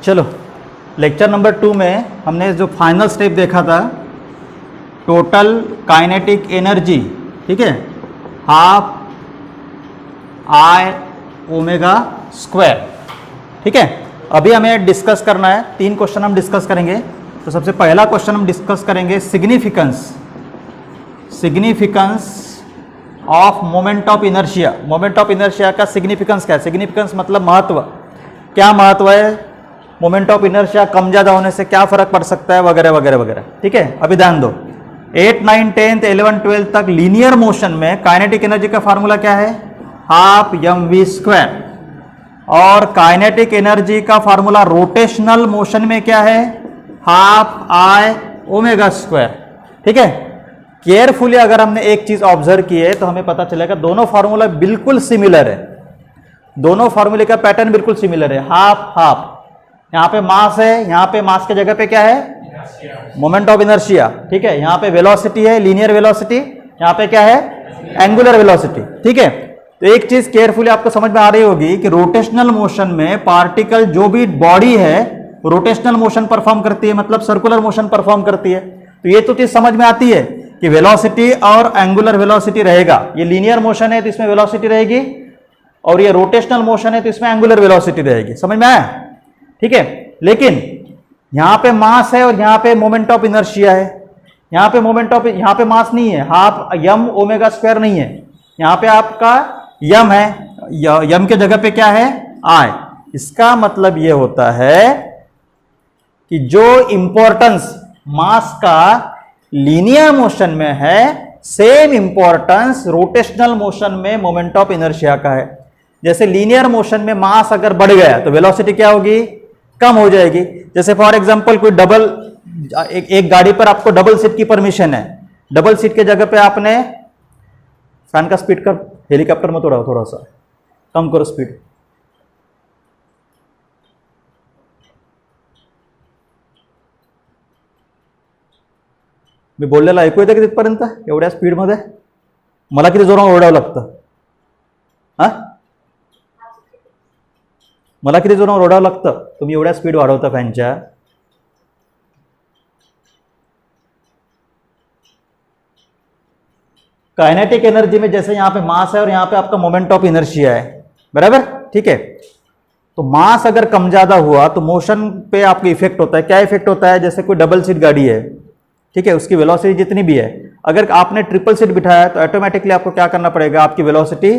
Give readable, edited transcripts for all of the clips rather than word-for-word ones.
चलो lecture number 2 में हमने जो फाइनल स्टेप देखा था, टोटल काइनेटिक एनर्जी, ठीक है, हाफ आई ओमेगा स्क्वायर, ठीक है। अभी हमें डिस्कस करना है, 3 क्वेश्चन हम डिस्कस करेंगे। तो सबसे पहला क्वेश्चन हम डिस्कस करेंगे significance of moment of inertia. Moment of inertia का सिग्निफिकेंस क्या है? सिग्निफिकेंस मतलब महत्व, क्या महत्व है मोमेंट ऑफ इनर्शिया कम ज़्यादा होने से, क्या फर्क पड़ सकता है, वगैरह वगैरह वगैरह, ठीक है। अभी ध्यान दो, 8, 9, 10, 11, 12 तक लीनियर मोशन में काइनेटिक एनर्जी का फार्मूला क्या है? Half mv square. और काइनेटिक एनर्जी का फार्मूला रोटेशनल मोशन में क्या है? हाफ आई ओमेगा स्क्वायर, ठीक है। केयरफुली अगर हमने एक चीज ऑब्जर्व की है तो हमें पता चलेगा दोनों फार्मूला बिल्कुल सिमिलर है, दोनों फार्मूले का पैटर्न बिल्कुल सिमिलर है। हाफ हाफ, यहां पे मास है, यहां पे मास के जगह पे क्या है? मोमेंट ऑफ इनर्शिया, ठीक है। यहां पे वेलोसिटी है, लीनियर वेलोसिटी, यहां पे क्या है? एंगुलर वेलोसिटी, ठीक है। तो एक चीज केयरफुली आपको समझ में आ रही होगी कि रोटेशनल मोशन में पार्टिकल, जो भी बॉडी है, रोटेशनल मोशन परफॉर्म करती है, मतलब सर्कुलर मोशन परफॉर्म करती है। तो ये तो चीज समझ में आती है कि वेलोसिटी और एंगुलर वेलोसिटी रहेगा। ये लीनियर मोशन है तो इसमें वेलोसिटी रहेगी, और ये रोटेशनल मोशन है तो इसमें एंगुलर वेलोसिटी रहेगी। समझ में आया? ठीक है। लेकिन यहां पे मास है और यहां पे मोमेंट ऑफ इनर्शिया है। यहां पे यहां पे मास नहीं है, हाफ यम ओमेगा स्क्वायर नहीं है, यहां पे आपका यम है, यम के जगह पे क्या है? आई। इसका मतलब यह होता है कि जो इंपॉर्टेंस मास का लीनियर मोशन में है, सेम इंपॉर्टेंस रोटेशनल मोशन में मोमेंट ऑफ इनर्शिया का है। जैसे लीनियर मोशन में मास अगर बढ़ गया तो वेलोसिटी क्या होगी? कम हो जाएगी। जैसे फॉर एग्जांपल कोई एक गाड़ी पर आपको डबल सीट की परमिशन है, डबल सीट के जगह पे आपने फैन का स्पीड कर, हेलीकॉप्टर में थोड़ा सा कम करो स्पीड। मी बोललेलं ऐकू येतं की तिथपर्यंत? एवढ्या स्पीडमध्ये मला किती जोरात ओरडावं लागतं? हा, मला किती जोरात ओरडावं लागतं? तुम्ही एवढ्या स्पीड वाढवता फॅनच्या। काइनेटिक एनर्जी में जैसे यहां पे मास है और यहां पे आपका मोमेंट ऑफ इनर्शिया है, बराबर, ठीक है। तो मास अगर कम ज्यादा हुआ तो मोशन पे आपको इफेक्ट होता है। क्या इफेक्ट होता है? जैसे कोई डबल सीट गाड़ी है, ठीक है, उसकी वेलोसिटी जितनी भी है, अगर आपने ट्रिपल सीट बिठाया है तो ऑटोमेटिकली आपको क्या करना पड़ेगा? आपकी वेलोसिटी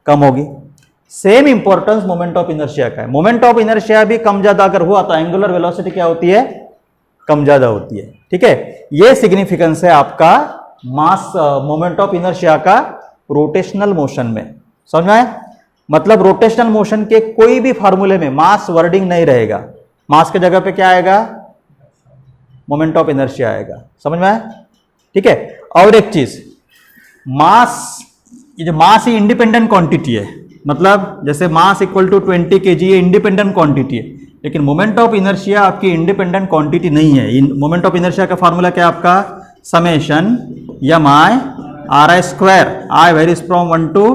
कम होगी। Same importance moment of inertia का है। मोमेंट ऑफ इनर्शिया भी कम ज्यादा अगर हुआ तो एंगुलर वेलोसिटी क्या होती है? कम ज्यादा होती है, ठीक है। ये सिग्निफिकेंस है आपका मास मोमेंट ऑफ इनर्शिया का रोटेशनल मोशन में। समझ में आया? मतलब रोटेशनल मोशन के कोई भी फार्मूले में मास वर्डिंग नहीं रहेगा, मास के जगह पे क्या आएगा? मोमेंट ऑफ इनर्शिया आएगा। समझ में आया? ठीक है। और एक चीज, मास, ये जो मास ही इंडिपेंडेंट क्वांटिटी है, मतलब जैसे मास इक्वल टू 20 kg, ये इंडिपेंडेंट क्वांटिटी है। लेकिन मोमेंट ऑफ इनर्शिया आपकी इंडिपेंडेंट क्वांटिटी नहीं है। मोमेंट ऑफ इनर्शिया का फार्मूला क्या है आपका? Summation Yama I R I square, I varies from 1 to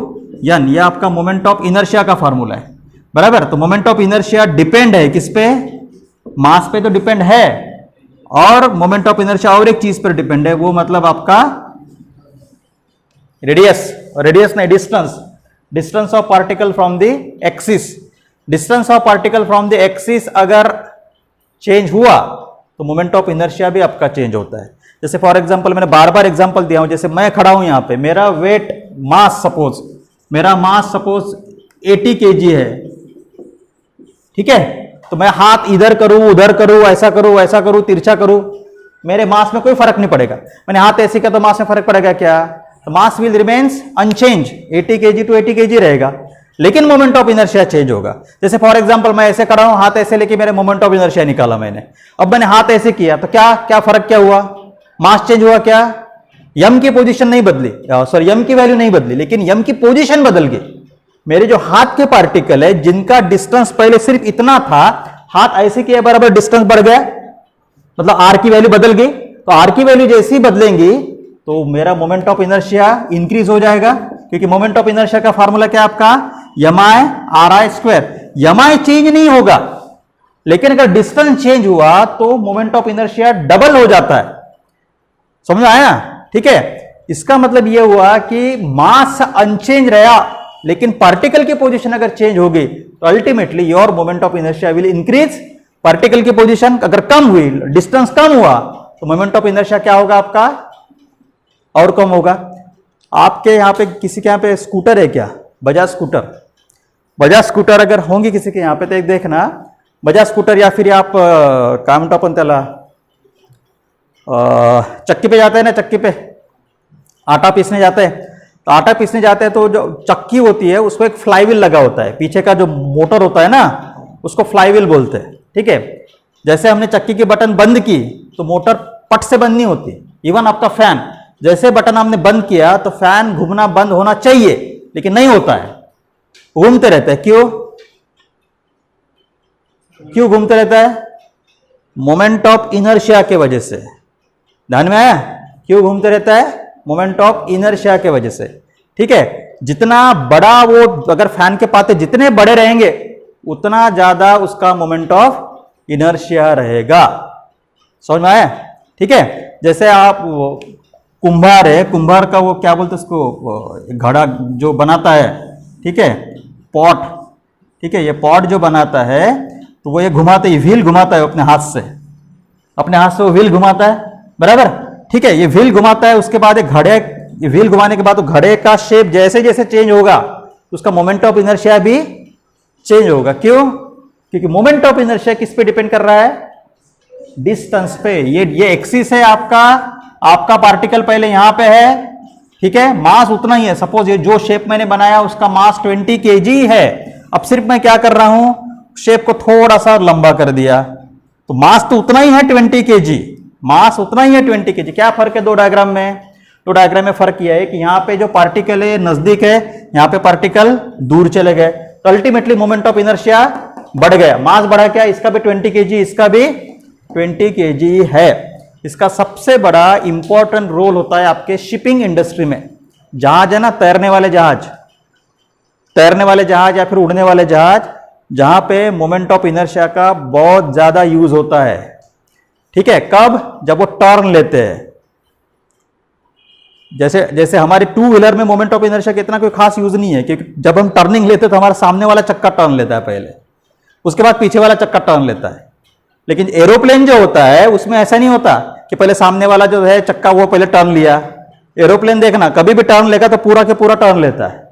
n, ये आपका मोमेंट ऑफ इनर्शिया का फार्मूला है, बराबर। तो मोमेंट ऑफ इनर्शिया डिपेंड है किस पे? मास पे तो डिपेंड है, और मोमेंट ऑफ इनर्शिया और एक चीज पर डिपेंड है, वो मतलब आपका रेडियस, रेडियस नहीं, distance of particle from the axis. Distance of particle from the axis अगर चेंज हुआ तो मोमेंट ऑफ इनर्शिया भी आपका चेंज होता है। जैसे फॉर एग्जांपल मैंने बार बार एग्जांपल दिया हूं, जैसे मैं खड़ा हूं यहां पे, मेरा वेट, मेरा मास सपोज 80 kg है, ठीक है। तो मैं हाथ इधर करूं, उधर करूं, ऐसा करूं, वैसा करूं, तिरछा करूं, मेरे मास में कोई फर्क नहीं पड़ेगा। मैंने हाथ ऐसे किया तो मास में फर्क पड़ेगा क्या? तो mass will remains unchange, 80 kg to 80 kg रहेगा, लेकिन मोमेंट ऑफ इनर्शिया चेंज होगा। जैसे फॉर एग्जांपल मैं ऐसे खड़ा हूं, हाथ ऐसे लेके मेरे मोमेंट ऑफ इनर्शिया निकाला मैंने, अब मैंने हाथ ऐसे किया तो क्या फर्क क्या हुआ? मास चेंज हुआ क्या? यम की पोजीशन नहीं बदली, सॉरी यम की वैल्यू नहीं बदली, लेकिन यम की पोजीशन बदल गई। मेरे जो हाथ के पार्टिकल है जिनका डिस्टेंस पहले सिर्फ इतना था, हाथ ऐसे किया बराबर डिस्टेंस बढ़ गया, मतलब आर की वैल्यू बदल गई। तो आर की वैल्यू जैसी बदलेंगी तो मेरा मोमेंट ऑफ इनर्शिया इंक्रीज हो जाएगा, क्योंकि मोमेंट ऑफ इनर्शिया का फार्मूला क्या है आपका? M I R I square. M I change नहीं होगा, लेकिन अगर डिस्टेंस चेंज हुआ तो मोमेंट ऑफ इनर्शिया डबल हो जाता है। समझ में आया? ठीक है, इसका मतलब यह हुआ कि मास अनचेंज रहा, लेकिन पार्टिकल की पोजीशन अगर चेंज होगी तो ultimately your moment of inertia will increase. Particle की पोजीशन अगर कम हुई, डिस्टेंस कम हुआ, तो मोमेंट ऑफ इनर्शिया क्या होगा आपका? और कम होगा। आपके यहाँ पे किसी के यहाँ पे स्कूटर है क्या? बजाज स्कूटर। बजाज स्कूटर अगर होंगी किसी के यहाँ पे तो एक देखना, बजाज स्कूटर या फिर आप काय म्हणतो आपण त्याला चक्की पे जाते हैं ना, चक्की पे आटा पीसने जाते हैं, तो आटा पीसने जाते हैं तो जो चक्की होती है उसको एक फ्लाईव्हील लगा होता है, पीछे का जो मोटर होता है ना उसको फ्लाईव्हील बोलते हैं। ठीक है, जैसे हमने चक्की की बटन बंद की तो मोटर पट से बंद नहीं होती। इवन आपका फैन, जैसे बटन हमने बंद किया तो फैन घूमना बंद होना चाहिए, लेकिन नहीं होता है, घूमते रहता है। क्यों क्यों घूमते रहता है? मोमेंट ऑफ इनर्शिया के वजह से। ध्यान में आया? क्यों घूमते रहता है? मोमेंट ऑफ इनर्शिया के वजह से। ठीक है, जितना बड़ा वो, अगर फैन के पाते जितने बड़े रहेंगे उतना ज्यादा उसका मोमेंट ऑफ इनर्शिया रहेगा। समझ में आया? ठीक है, जैसे आप कुंभार है, कुंभार का वो क्या बोलते हैं उसको, घड़ा जो बनाता है, ठीक है, पॉट, ठीक है, ये पॉट जो बनाता है तो वो ये घुमाता है, व्हील घुमाता है अपने हाथ से, अपने हाथ से वो व्हील घुमाता है, बराबर। ठीक है, ये व्हील घुमाता है, उसके बाद एक घड़े, ये व्हील घुमाने के बाद तो घड़े का शेप जैसे जैसे चेंज होगा उसका मोमेंट ऑफ इनर्शिया भी चेंज होगा। क्यों? क्योंकि मोमेंट ऑफ इनर्शिया किस पे डिपेंड कर रहा है? डिस्टेंस पे। ये एक्सिस है आपका, आपका पार्टिकल पहले यहां पे है, ठीक है, मास उतना ही है। सपोज ये जो शेप मैंने बनाया उसका मास 20 kg है, अब सिर्फ मैं क्या कर रहा हूं, शेप को थोड़ा सा लंबा कर दिया, तो मास तो उतना ही है 20 kg, मास उतना ही है 20 kg। क्या फर्क है दो डायग्राम में? दो डायग्राम में फर्क यह है कि यहां पे जो पार्टिकल है नजदीक है, यहां पे पार्टिकल दूर चले गए, तो अल्टीमेटली मोमेंट ऑफ इनर्शिया बढ़ गया, मास बढ़ा। क्या? इसका भी 20 kg, इसका भी 20 kg है। इसका सबसे बड़ा इंपॉर्टेंट रोल होता है आपके शिपिंग इंडस्ट्री में। जहाज है ना, तैरने वाले जहाज, तैरने वाले जहाज या फिर उड़ने वाले जहाज, जहां पे मोमेंट ऑफ इनर्शिया का बहुत ज्यादा यूज होता है। ठीक है, कब? जब वो टर्न लेते हैं। जैसे जैसे हमारे टू व्हीलर में मोमेंट ऑफ इनर्शिया का इतना कोई खास यूज नहीं है, क्योंकि जब हम टर्निंग लेते हैं तो हमारा सामने वाला चक्का टर्न लेता है पहले, उसके बाद पीछे वाला चक्का टर्न लेता है। लेकिन एरोप्लेन जो होता है उसमें ऐसा नहीं होता कि पहले सामने वाला जो है चक्का वो पहले टर्न लिया। एरोप्लेन देखना, कभी भी टर्न लेगा तो पूरा के पूरा टर्न लेता है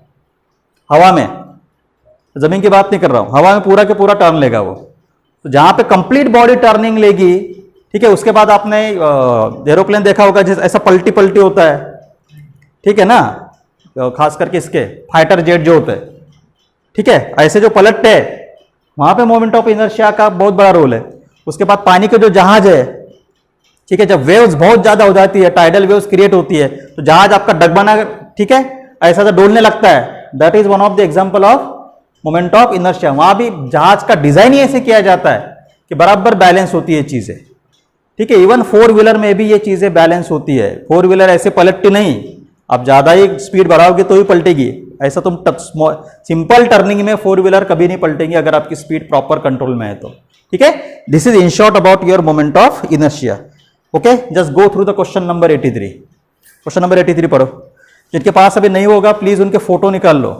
हवा में, जमीन की बात नहीं कर रहा हूं, हवा में पूरा के पूरा टर्न लेगा वो। तो जहां पे कंप्लीट बॉडी टर्निंग लेगी, ठीक है, उसके बाद आपने एरोप्लेन देखा होगा जैसे ऐसा पलटी पलटी होता है, ठीक है ना, खास करके इसके फाइटर जेट जो होते हैं, ठीक है, ऐसे जो पलटते हैं वहां पे मोमेंट ऑफ इनर्शिया का बहुत बड़ा रोल है। उसके बाद पानी के जो जहाज है, ठीक है, जब वेव्स बहुत ज्यादा हो जाती है, टाइडल वेव्स क्रिएट होती है, तो जहाज आपका डगमगा, ठीक है, ऐसा तो डोलने लगता है। That is one of the example of moment of inertia. वहां भी जहाज का डिजाइन ही ऐसे किया जाता है कि बराबर बैलेंस होती है चीजें। ठीक है, इवन फोर व्हीलर में भी ये चीजें बैलेंस होती है। फोर व्हीलर ऐसे पलटती नहीं, आप ज्यादा ही स्पीड बढ़ाओगे तो ही पलटेगी, ऐसा तुम सिंपल टर्निंग में फोर व्हीलर कभी नहीं पलटेंगे अगर आपकी स्पीड प्रॉपर कंट्रोल में है तो। ठीक है, this is in short about your moment of inertia. Okay, just go through the question number 83। Question number 83 पढ़ो। जिनके पास अभी नहीं होगा प्लीज उनके फोटो निकाल लो।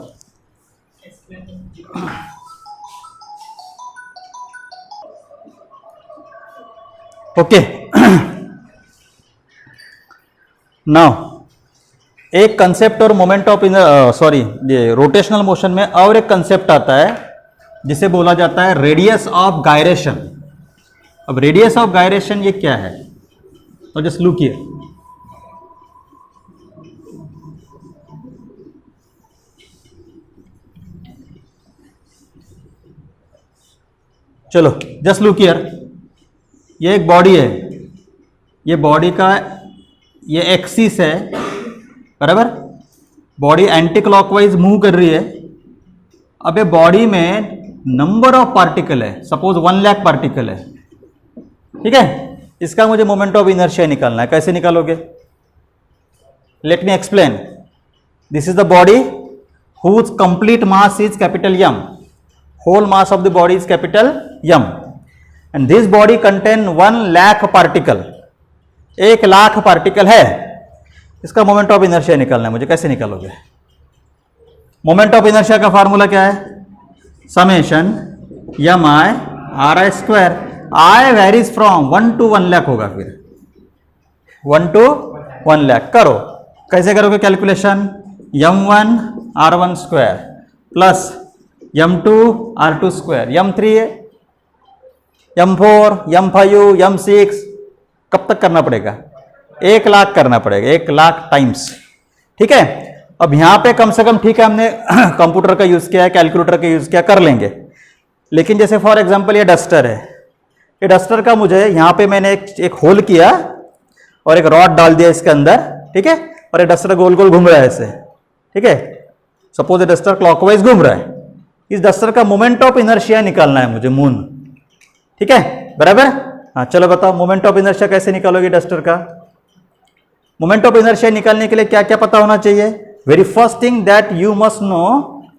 ओके, नाउ एक कंसेप्ट और मोमेंट ऑफ सॉरी ये रोटेशनल मोशन में और एक कंसेप्ट आता है जिसे बोला जाता है रेडियस ऑफ गायरेशन। अब रेडियस ऑफ गायरेशन ये क्या है? तो जस्ट लुक हियर, चलो जस्ट लुक हियर, ये एक बॉडी है, ये बॉडी का ये एक्सिस है, बराबर, बॉडी एंटी क्लॉकवाइज मूव कर रही है। अब ये बॉडी में नंबर ऑफ पार्टिकल है, सपोज 1 लाख पार्टिकल है, ठीक है, इसका मुझे मोमेंट ऑफ इनर्शिया निकालना है। कैसे निकालोगे? Let me explain. This is the body whose complete mass is capital M, whole mass of the body is capital M। And this body contain 1 lakh particle, 1 lakh particle है, इसका मोमेंट ऑफ इनर्शिया निकालना है मुझे। कैसे निकालोगे? मोमेंट ऑफ इनर्शिया का formula क्या है? Summation M I R I square. I varies from 1 to 1 lakh होगा, फिर 1 to 1 लाख। करो, कैसे करोगे calculation? m1 r1 square plus m2 r2 square, m3 m4 m5 m6, कब तक करना पड़ेगा? 1 लाख करना पड़ेगा, 1 लाख टाइम्स। ठीक है, अब यहां पे कम से कम ठीक है हमने कंप्यूटर का यूज किया है, कैलकुलेटर का यूज किया, कर लेंगे। लेकिन जैसे फॉर एग्जांपल ये डस्टर है, ये डस्टर का मुझे यहां पे मैंने एक होल किया और एक रॉड डाल दिया इसके अंदर, ठीक है, और ये डस्टर गोल गोल घूम रहा है ऐसे, ठीक है। सपोज ये डस्टर क्लॉकवाइज घूम रहा है, इस डस्टर का मोमेंट ऑफ इनर्शिया निकालना है मुझे, मून। ठीक है, बराबर। हाँ, चलो बताओ मोमेंट ऑफ इनर्शिया कैसे निकालोगे डस्टर का? मोमेंट ऑफ इनर्शिया निकालने के लिए क्या क्या पता होना चाहिए? Very first thing that you must know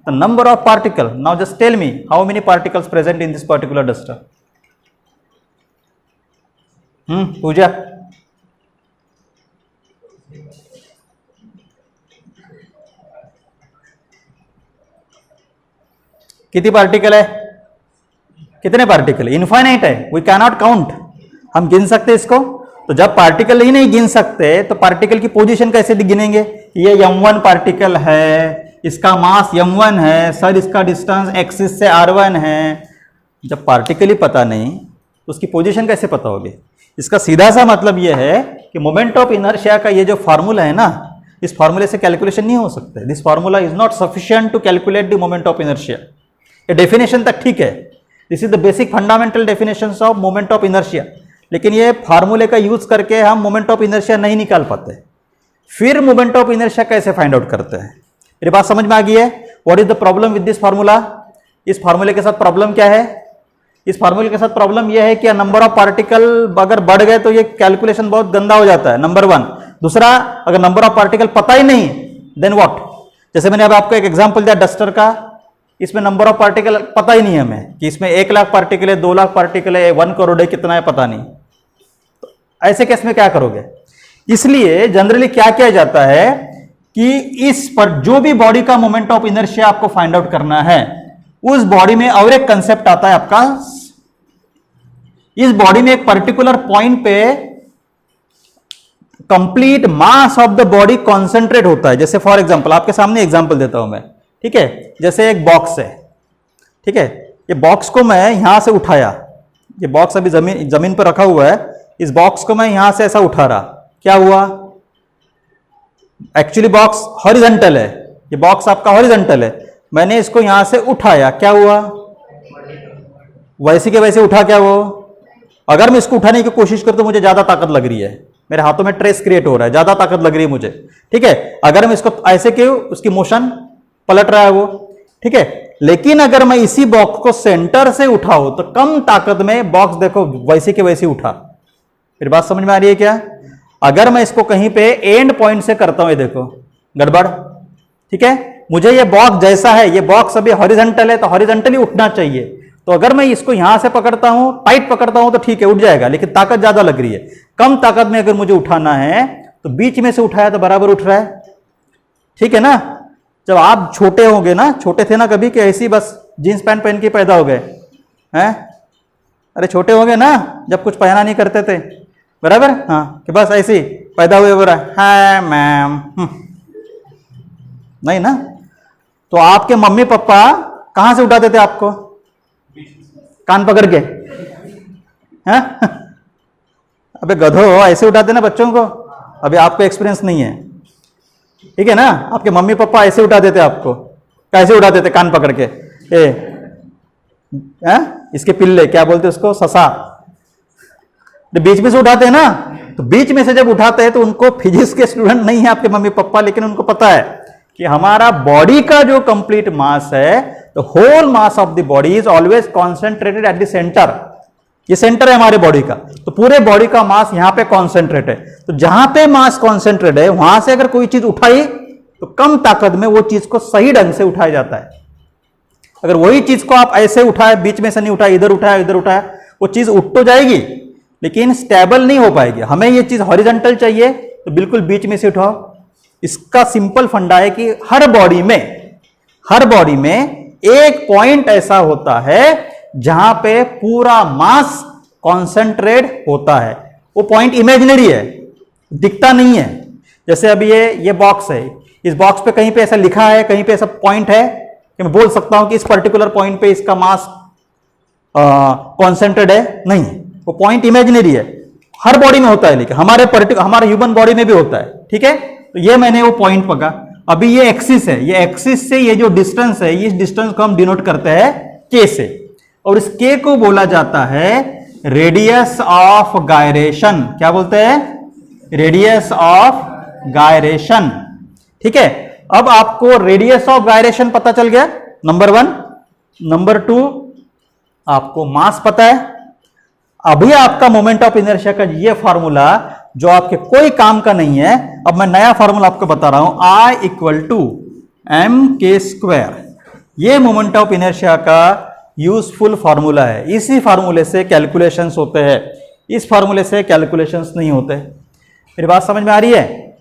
the number of particle. Now just tell me how many particles present in this particular duster? Puja, कितनी पार्टिकल है? कितने पार्टिकल? इनफाइनाइट है, वी कैन नॉट काउंट। हम गिन सकते इसको? तो जब पार्टिकल ही नहीं गिन सकते तो पार्टिकल की पोजीशन कैसे गिनेंगे? ये m1 पार्टिकल है, इसका मास m1 है, सर इसका डिस्टेंस एक्सिस से r1 है। जब पार्टिकल ही पता नहीं तो उसकी पोजीशन कैसे पता होगी? इसका सीधा सा मतलब ये है कि मोमेंट ऑफ इनर्शिया का ये जो फार्मूला है ना, इस फार्मूले से कैलकुलेशन नहीं हो सकता। This formula is not sufficient to calculate the moment of inertia. ये डेफिनेशन तक ठीक है, this is the basic fundamental definitions of moment of inertia, लेकिन ये फार्मूले का यूज करके हम मोमेंट ऑफ इनर्शिया नहीं निकाल पाते। फिर मोमेंट ऑफ इनर्शिया कैसे फाइंड आउट करते हैं? मेरी बात समझ में आ गई है? What is the problem with this formula? इस फार्मूले के साथ प्रॉब्लम क्या है? इस फार्मूले के साथ प्रॉब्लम यह है कि नंबर ऑफ पार्टिकल अगर बढ़ गए तो ये कैलकुलेशन बहुत गंदा हो जाता है, नंबर 1। दूसरा, अगर नंबर ऑफ पार्टिकल पता ही नहीं देन व्हाट? जैसे मैंने अब आपको एक एग्जांपल दिया डस्टर का, इसमें नंबर ऑफ पार्टिकल पता ही नहीं है हमें कि इसमें 1 लाख पार्टिकल है, 2 लाख पार्टिकल है, 1 करोड़ है, कितना है पता नहीं। तो ऐसे केस में क्या करोगे? इसलिए जनरली क्या किया जाता है कि इस पर जो भी बॉडी का मोमेंट ऑफ इनर्शिया आपको फाइंड आउट करना है, उस बॉडी में और एक कंसेप्ट आता है आपका, इस बॉडी में एक पर्टिकुलर पॉइंट पे complete mass of the body concentrate होता है। जैसे फॉर एग्जांपल आपके सामने एग्जांपल देता हूं मैं, ठीक है। जैसे एक बॉक्स है, ठीक है, ये बॉक्स को मैं यहां से उठाया, ये बॉक्स अभी जमीन पर रखा हुआ है, इस बॉक्स को मैं यहां से ऐसा उठा रहा, क्या हुआ? एक्चुअली बॉक्स हॉरिजॉन्टल है, ये बॉक्स आपका हॉरिजॉन्टल है, मैंने इसको यहां से उठाया, क्या हुआ? वैसे के वैसे उठा क्या वो? अगर मैं इसको उठाने की कोशिश करूं तो मुझे ज्यादा ताकत लग रही है, मेरे हाथों में ट्रेस क्रिएट हो रहा है, ज्यादा ताकत लग रही है मुझे, ठीक है। अगर मैं इसको ऐसे क्यों, उसकी मोशन पलट रहा है वो, ठीक है। लेकिन अगर मैं इसी बॉक्स को सेंटर से उठाऊं तो कम ताकत में बॉक्स देखो वैसे के वैसे उठा। फिर बात समझ में आ रही है क्या? अगर मैं इसको कहीं पे एंड पॉइंट से करता हूं, ये देखो गड़बड़, ठीक है। मुझे ये बॉक्स जैसा है, ये बॉक्स अभी हॉरिजॉन्टल है तो हॉरिजॉन्टली उठना चाहिए, तो अगर मैं इसको यहां से पकड़ता हूं, टाइट पकड़ता हूं तो ठीक है उठ जाएगा, लेकिन ताकत ज्यादा लग रही है। कम ताकत में अगर मुझे उठाना है तो बीच में से उठाया तो बराबर उठ रहा है, ठीक है ना। जब आप छोटे होंगे ना, छोटे थे ना कभी कि ऐसी बस जींस पैंट पहन के पैदा हो गए हैं? अरे छोटे होंगे ना जब कुछ पहना नहीं करते थे, बराबर, हाँ, कि बस ऐसी पैदा हुए बोला है मैम, नहीं ना। तो आपके मम्मी पापा कहां से उठाते थे आपको? कान पकड़ के, हैं? अबे गधो, ऐसे उठाते ना बच्चों को। अभी आपको एक्सपीरियंस नहीं है, ठीक है ना। आपके मम्मी पापा ऐसे उठा देते आपको, कैसे उठा देते? कान पकड़ के, इसके पिल्ले क्या बोलते उसको, ससा, बीच में से उठाते हैं ना। तो बीच में से जब उठाते हैं तो उनको, फिजिक्स के स्टूडेंट नहीं है आपके मम्मी पापा, लेकिन उनको पता है कि हमारा बॉडी का जो कंप्लीट मास है, तो whole mass of the body is always concentrated at the centre. ये सेंटर है हमारे बॉडी का, तो पूरे बॉडी का मास यहां पे कॉन्सेंट्रेट है। तो जहां पे मास कॉन्सेंट्रेट है वहां से अगर कोई चीज उठाई तो कम ताकत में वो चीज को सही ढंग से उठाया जाता है। अगर वही चीज को आप ऐसे उठाए, बीच में से नहीं उठाया, इधर उठाया इधर उठाया, वो चीज उठ तो जाएगी लेकिन स्टेबल नहीं हो पाएगी। हमें ये चीज हॉरिजॉन्टल चाहिए तो बिल्कुल बीच में से उठाओ। इसका सिंपल फंडा है कि हर बॉडी में एक पॉइंट ऐसा होता है जहां पे पूरा मास कॉन्सेंट्रेट होता है। वो पॉइंट इमेजिनरी है, दिखता नहीं है। जैसे अभी ये बॉक्स है, इस बॉक्स पे कहीं पे ऐसा लिखा है, कहीं पे ऐसा पॉइंट है कि मैं बोल सकता हूं कि इस पर्टिकुलर पॉइंट पे इसका मास कॉन्सेंट्रेट है? नहीं, वो पॉइंट इमेजिनरी है। हर बॉडी में होता है लेकिन हमारे ह्यूमन बॉडी में भी होता है। ठीक है, तो ये मैंने वो पॉइंट पकड़ा। अभी ये एक्सिस है, ये एक्सिस से ये जो डिस्टेंस है, इस डिस्टेंस को हम डिनोट करते हैं के से, और इस के को बोला जाता है रेडियस ऑफ गायरेशन। क्या बोलते हैं? Radius of gyration. ठीक है, अब आपको रेडियस ऑफ गायरेशन पता चल गया, नंबर 1। नंबर 2, आपको मास पता है। अभी आपका मोमेंट ऑफ इनर्शिया का ये फार्मूला जो आपके कोई काम का नहीं है, अब मैं नया फार्मूला आपको बता रहा हूं, I इक्वल टू mk²। ये मोमेंट ऑफ इनर्शिया का यूजफुल फार्मूला है। इसी फार्मूले से कैलकुलेशंस होते हैं, इस फार्मूले से कैलकुलेशंस नहीं होते। मेरी बात समझ में आ रही है?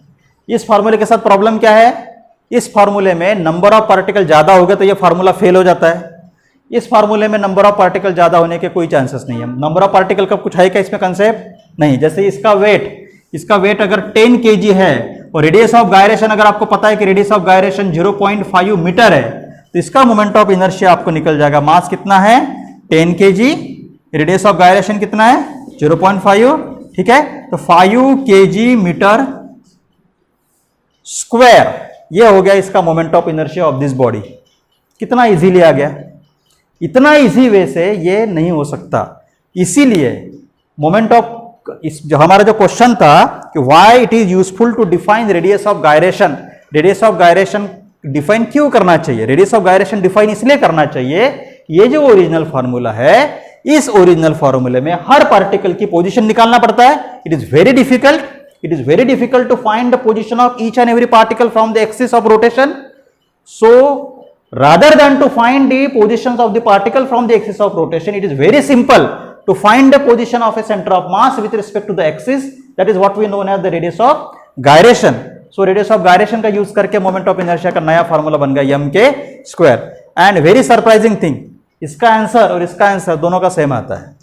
इस फार्मूले के साथ प्रॉब्लम क्या है? इस फार्मूले में नंबर ऑफ पार्टिकल ज्यादा हो गया तो ये फार्मूला फेल हो जाता है। इस फार्मूले में नंबर ऑफ पार्टिकल ज्यादा होने के कोई चांसेस नहीं है। नंबर ऑफ पार्टिकल का कुछ है क्या इसमें कंसेप्ट? नहीं। जैसे इसका वेट अगर 10 kg है और रेडियस ऑफ गायरेशन अगर आपको पता है कि रेडियस ऑफ गायरेशन 0.5 मीटर है, तो इसका मोमेंट ऑफ इनर्शिया आपको निकल जाएगा। मास कितना है? 10 kg, रेडियस ऑफ गायरेशन कितना है? 0.5। ठीक है, तो 5 kg मीटर स्क्वायर, ये हो गया इसका moment of inertia of this body. कितना इजीली आ गया। इतना इजी वे से ये नहीं हो सकता। इसीलिए मोमेंट ऑफ जो हमारा जो क्वेश्चन था कि why it is useful to define radius of gyration, radius of gyration define क्यों करना चाहिए? रेडियस ऑफ गायरेशन डिफाइन इसलिए करना चाहिए, ये जो ओरिजिनल फार्मूला है, इस ओरिजिनल फार्मूले में हर पार्टिकल की पोजीशन निकालना पड़ता है। It is very difficult to find the position of each and every particle from the axis of rotation. So rather than to find the positions of the particle from the axis of rotation, it is very simple to find the position of a center of mass with respect to the axis. That is what we know as the radius of gyration. So radius of gyration का use करके moment of inertia का नया formula बन गया mk²। And very surprising thing, इसका answer और इसका answer दोनों का सेम आता है।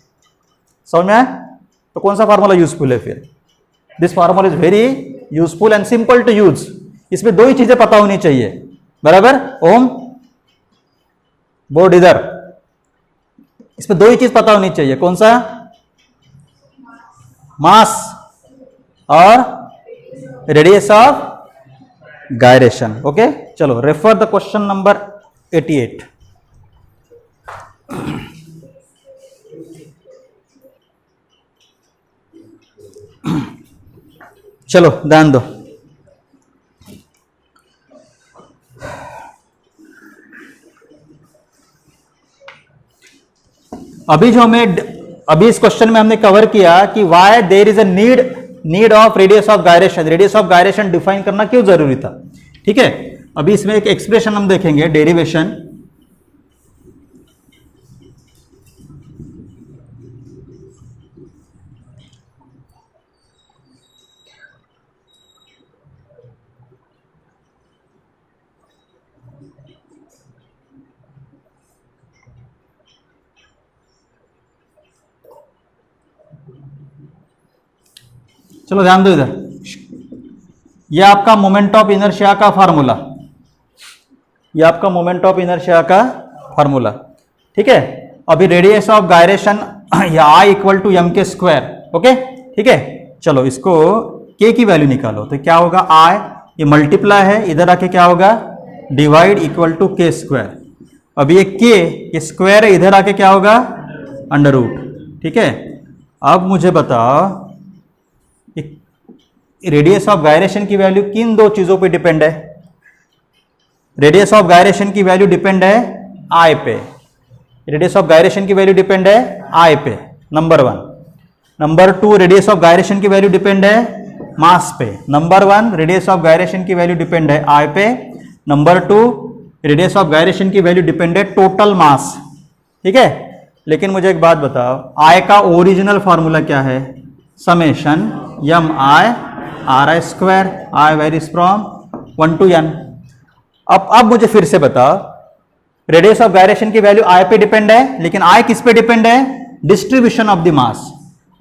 समझ में आया? तो कौन सा फार्मूला यूजफुल है फिर? This formula is very useful and simple to use. इसमें दो ही चीजें पता होनी चाहिए, बराबर? ओम बोर्ड इधर, इसमें दो ही चीज पता होनी चाहिए। कौन सा? मास और रेडियस ऑफ गायरेशन। ओके, चलो रेफर द क्वेश्चन नंबर 88। चलो ध्यान दो। अभी इस क्वेश्चन में हमने कवर किया कि why there is a need of radius of gyration. Radius of gyration define करना क्यों जरूरी था। ठीक है, अभी इसमें एक एक्सप्रेशन हम देखेंगे, डेरिवेशन। चलो ध्यान दो इधर, ये आपका मोमेंट ऑफ इनर्शिया का फार्मूला, ये आपका मोमेंट ऑफ इनर्शिया का फार्मूला। ठीक है, अभी रेडियस ऑफ गायरेशन या I equal to mk²। Okay, ठीक है, चलो इसको k की वैल्यू निकालो तो क्या होगा? I, ये मल्टीप्लाई है, इधर आके क्या होगा? Divide equal to k²। अभी ये k, ये स्क्वायर है, इधर आके क्या होगा? Under root. ठीक है, अब मुझे बताओ रेडियस ऑफ गायरेशन की वैल्यू किन दो चीजों पे डिपेंड है? रेडियस ऑफ गायरेशन की वैल्यू डिपेंड है I पे। रेडियस ऑफ गायरेशन की वैल्यू डिपेंड है I पे, number 1। Number 2, radius of gyration की वैल्यू डिपेंड है मास पे। नंबर 1, रेडियस ऑफ गायरेशन की वैल्यू डिपेंड है I पे। नंबर 2, रेडियस ऑफ गायरेशन की वैल्यू डिपेंड है टोटल मास। ठीक है, लेकिन मुझे एक बात बताओ, आई का ओरिजिनल फॉर्मूला क्या है? Summation Yama I R I square, I varies from 1 to n। अब मुझे फिर से बताओ, रेडियस ऑफ गायरेशन की वैल्यू आई पे डिपेंड है, लेकिन आई किस पे डिपेंड है? Distribution of the mass.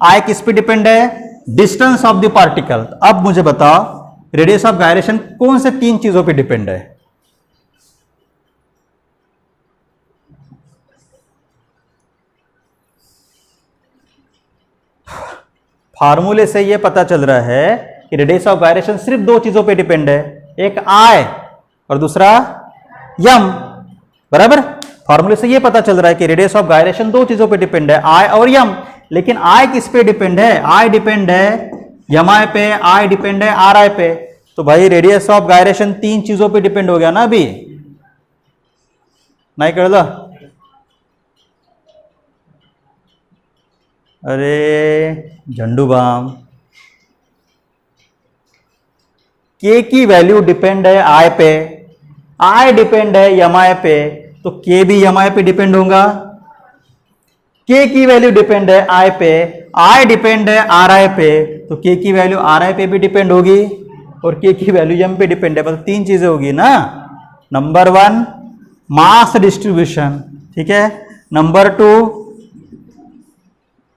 I किस पे डिपेंड है? Distance of the particle. अब मुझे बताओ, रेडियस ऑफ गायरेशन कौन से 3 चीजों पे डिपेंड है? फार्मूले से यह पता चल रहा है कि रेडियस ऑफ गायरेशन सिर्फ 2 चीजों पे डिपेंड है, एक आई और दूसरा यम, बराबर। फार्मूले से यह पता चल रहा है कि रेडियस ऑफ गायरेशन 2 चीजों पे डिपेंड है, आई और यम। लेकिन आई किस पे डिपेंड है? आई डिपेंड है यम आई पे, आई डिपेंड है आर आई पे। तो भाई रेडियस ऑफ गायरेशन 3 चीजों पे डिपेंड हो गया ना अभी, नहीं कर लो? अरे झंडू बाम, के की वैल्यू डिपेंड है आई पे, आई डिपेंड है यम आई पे, तो के भी यम आई पे डिपेंड होगा। के की वैल्यू डिपेंड है आई पे, आई डिपेंड है आर आई पे, तो के की वैल्यू आर आई पे भी डिपेंड होगी और के की वैल्यू यम पे डिपेंड है। मतलब 3 चीजें होगी ना। नंबर 1 मास डिस्ट्रीब्यूशन, ठीक है। Number 2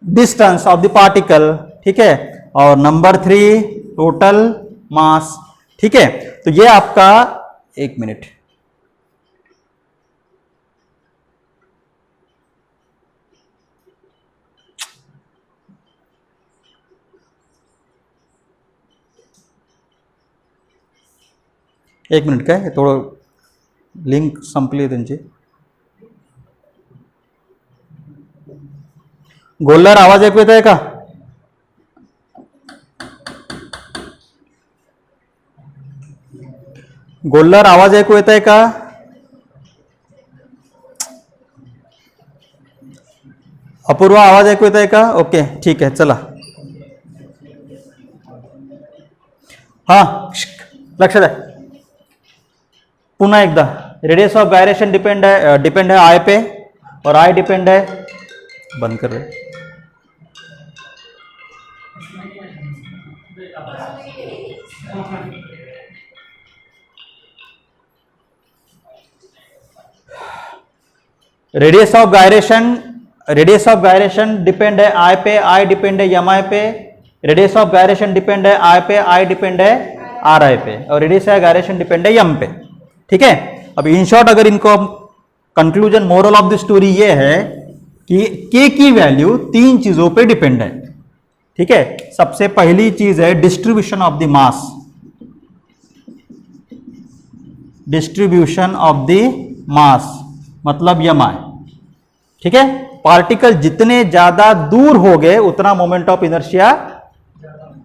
distance of the particle, ठीक है। और नंबर 3 टोटल मास, ठीक है। तो ये आपका, एक मिनट, काय थोडं लिंक संपली त्यांची। गोल्लर आवाज ऐकू येत आहे का? गोल्लर आवाज ऐकू येत आहे का? अपूर्वा आवाज ऐकू येत आहे का? ओके, ठीक आहे, चला। हा, लक्षात आहे। पुन्हा एकदा, रेडियस ऑफ गायरेशन डिपेंड है आई पे और आई डिपेंड है, बंद कर रहे, रेडियस ऑफ गायरेशन डिपेंड है आई पे, आई डिपेंड है यम आई पे। रेडियस ऑफ गायरेशन डिपेंड है आई पे, आई डिपेंड है आर आई पे, और रेडियस ऑफ गायरेशन डिपेंड है यम पे, ठीक है। अब इन शॉर्ट अगर इनको conclusion, moral of the story ये है कि के की वैल्यू 3 चीजों पे डिपेंड है, ठीक है। सबसे पहली चीज है distribution of the mass, distribution of the मास मतलब यम आई, ठीक है। पार्टिकल जितने ज्यादा दूर हो गए उतना मोमेंट ऑफ इनर्शिया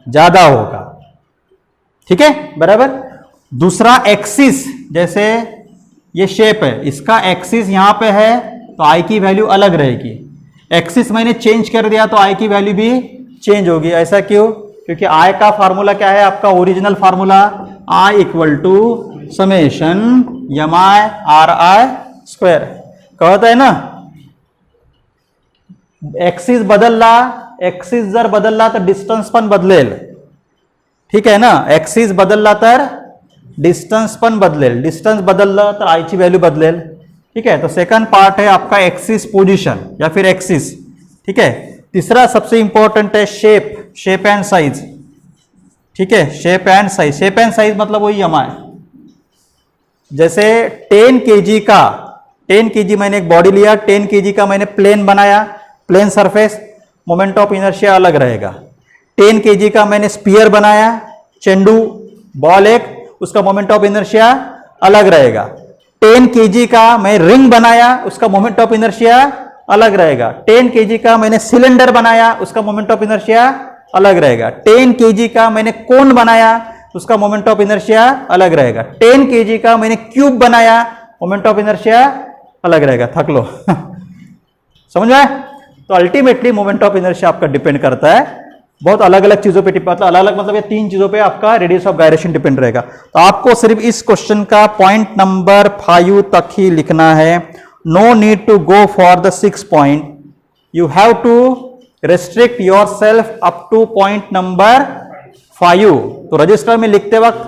ज्यादा होगा, ठीक है, बराबर। दूसरा एक्सिस, जैसे ये शेप है, इसका एक्सिस यहां पे है तो आई की वैल्यू अलग रहेगी। एक्सिस मैंने चेंज कर दिया तो आई की वैल्यू भी चेंज होगी। ऐसा क्यों? क्योंकि आई का फार्मूला क्या है? आपका original formula I equal to summation Yama I R I square, कहता है ना। एक्सिस बदलला, एक्सिस जर बदलला तर डिस्टन्स पण बदलेल, ठीक आहे ना। एक्सिस बदलला तर डिस्टन्स पण बदलेल, डिस्टन्स बदललं तर आई ची वैल्यू बदलेल, ठीक है। तो सेकंड पार्ट है आपका एक्सिस पोजीशन या फिर एक्सिस, ठीक है। तीसरा सबसे इंपॉर्टेंट है शेप, शेप एंड साइज, ठीक है। Shape and size, shape and size मतलब वही यम आई। जैसे 10 kg का, 10 kg मैंने एक बॉडी लिया, 10 kg का मैंने प्लेन बनाया, plane surface, moment of inertia अलग रहेगा। 10 kg का मैंने स्पीयर बनाया, चेंडू बॉल एक, उसका मोमेंट ऑफ इनर्शिया अलग रहेगा। 10 kg का मैं रिंग बनाया, उसका मोमेंट ऑफ इनर्शिया अलग रहेगा। 10 kg का मैंने सिलेंडर बनाया, उसका मोमेंट ऑफ इनर्शिया अलग रहेगा। 10 kg का मैंने कोन बनाया, उसका मोमेंट ऑफ इनर्शिया अलग रहेगा। 10 kg का मैंने क्यूब बनाया, मोमेंट ऑफ इनर्शिया अलग रहेगा। थक लो समझ में आया? तो अल्टीमेटली मोमेंट ऑफ इनर्शिया आपका डिपेंड करता है बहुत अलग अलग चीजों पे, मतलब अलग अलग मतलब ये 3 चीजों पे आपका रेडियस ऑफ गायरेशन डिपेंड रहेगा। तो आपको सिर्फ इस क्वेश्चन का पॉइंट नंबर 5 तक ही लिखना है, no need to go for the 6 point, you have to restrict yourself up to point number 5। तो रजिस्टर में लिखते वक्त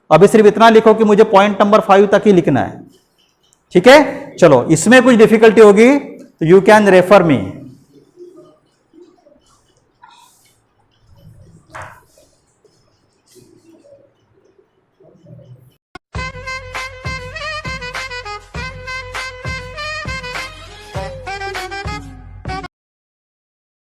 अभी सिर्फ इतना लिखो कि मुझे पॉइंट नंबर 5 तक ही लिखना है, ठीक है। चलो इसमें कुछ डिफिकल्टी होगी तो यू कैन रेफर मी।